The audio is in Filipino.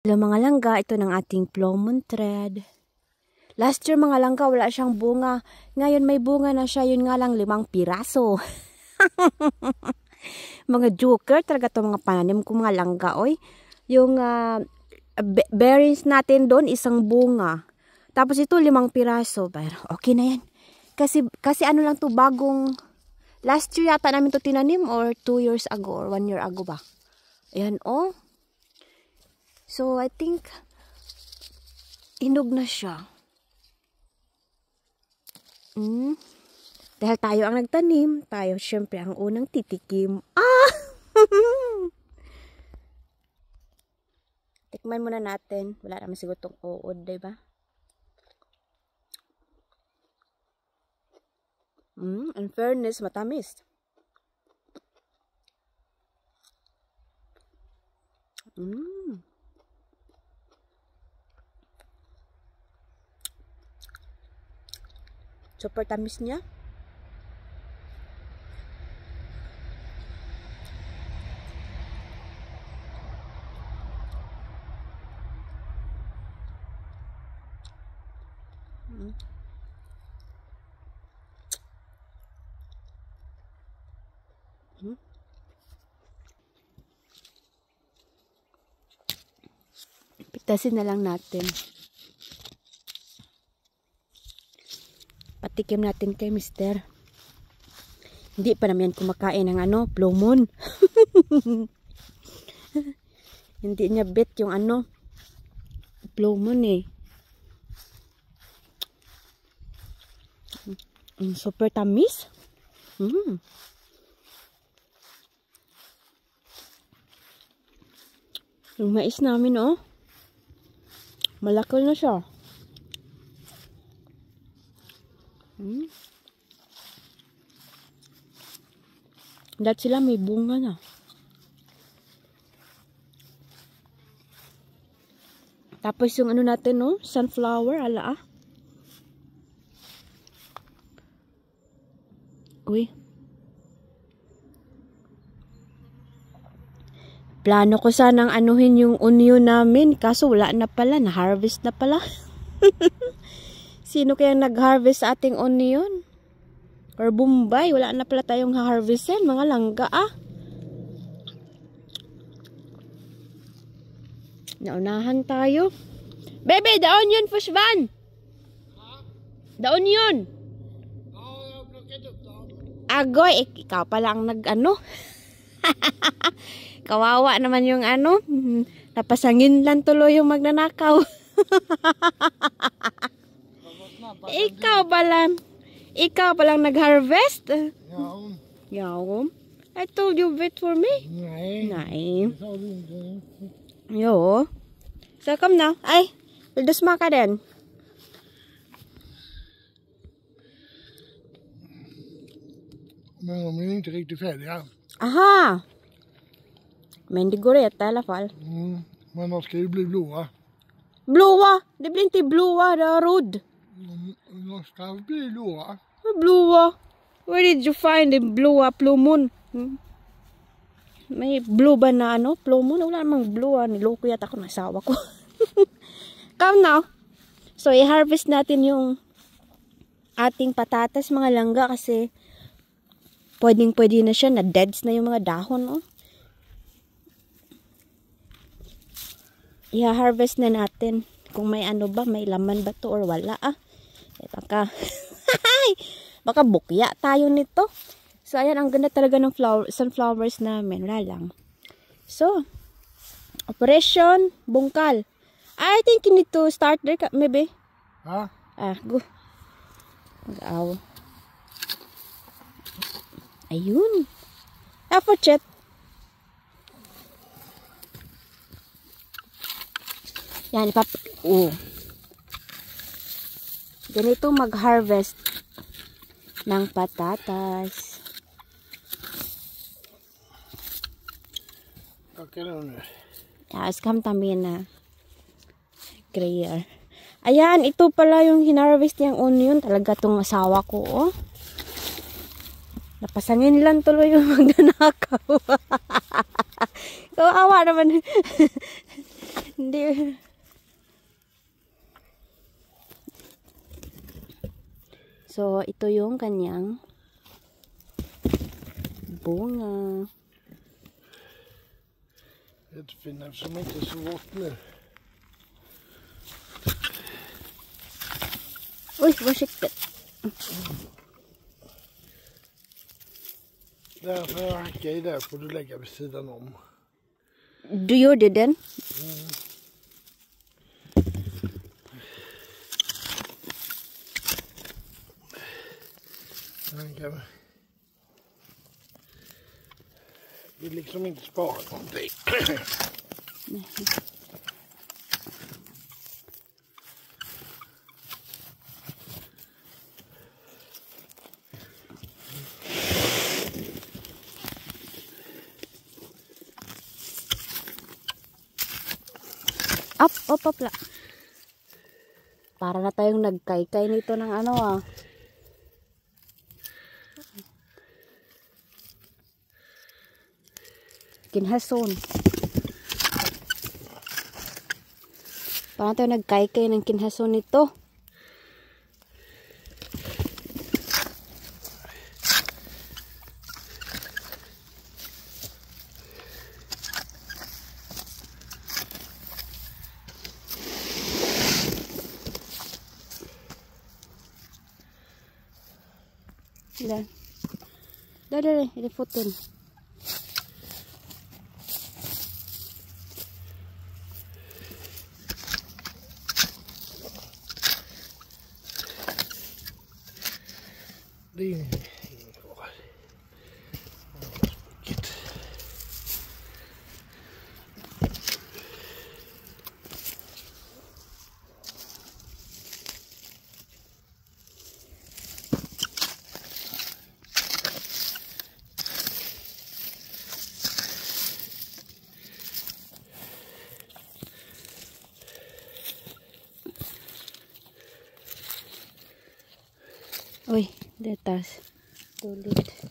Hello mga langga, ito ng ating Plowmoon thread. Last year mga langga, wala siyang bunga. Ngayon may bunga na siya, yun nga lang 5 piraso. Mga joker talaga to mga pananim ko mga langga, oy. Yung berries natin doon, isang bunga. Tapos ito 5 piraso. Pero okay na yan. Kasi ano lang to, bagong, last year yata namin to tinanim or 2 years ago or 1 year ago ba. Ayan, oh. So, I think, hinog na siya. Dahil tayo ang nagtanim, tayo syempre ang unang titikim. Tikman muna natin. Wala naman siguro itong uod, diba? In fairness, matamis. Super tamis niya. Pitasin na lang natin. Patikim natin kay Mister. Hindi pa naman kumakain ng Plowmoon. Hindi niya bet yung Plowmoon eh. Super tamis. Yung mais namin, oh. Malaki na siya. Dahil sila may bunga na. Tapos yung natin, no? Sunflower, ala ah. Uy. Plano ko sanang anuhin yung onion namin. Kaso wala na pala. Na-harvest na pala. Sino kayang nag-harvest sa ating onion? Or Bombay, wala na pala tayong harvestin, mga langga ah. Naunahan tayo. Bebe, the onion, Fushvan! The onion! Agoy, ikaw pala ang Kawawa naman yung napasangin lang tuloy yung magnanakaw. Ikaw palang nag-harvest? Yaw. I told you wait for me. Nej. Jo. Så kom nu. Aj, vill du smaka den? Men de är inte riktigt färdiga. Aha. Men det går att äta i alla fall. Men de ska ju bli blåa. Blåa? Det blir inte blåa, det är röd. De ska bli blåa. Blåa? Where did you find the blåa Plowmoon? May blue ba na Plowmoon? Wala namang blue. Niloko yata ako ng asawa ko. Come now. So, i-harvest natin yung ating patatas mga langga kasi pwedeng-pwede na siya. Na-deads na yung mga dahon. Oh. I-harvest na natin. Kung may may laman ba to or wala ah. Baka bukya tayo nito. So, ayan, ang ganda talaga ng sunflowers namin. Wala lang. So, operation bungkal. I think you need to start there, maybe. Ha? Go. Mag-aw. Ayun. For chat. Yan, ganito mag-harvest ng patatas. Okay na nu. Skam tamin na grayer. Ayan, ito pala yung hinarvest niyang onion. Talaga tong asawa ko, oh. Napasangin lang tuloy yung magnanakaw. Kawawa naman. Hindi. So, ito yung kanyang bunga. Jättefina eftersom det inte är så vått nu. Uy, försiktigt. Där får jag hacka i där får du lägga vid sidan om. Du gjorde den? Jag vill liksom inte spara någonting. Up lang. Para na tayong nagkaykay nito ng ano ah. Kinhason. Para tayo nagkaykay ng kinhason nito. Ilan? Dari, iliputin. Det är ingen fara. Uy, detas. Tulit.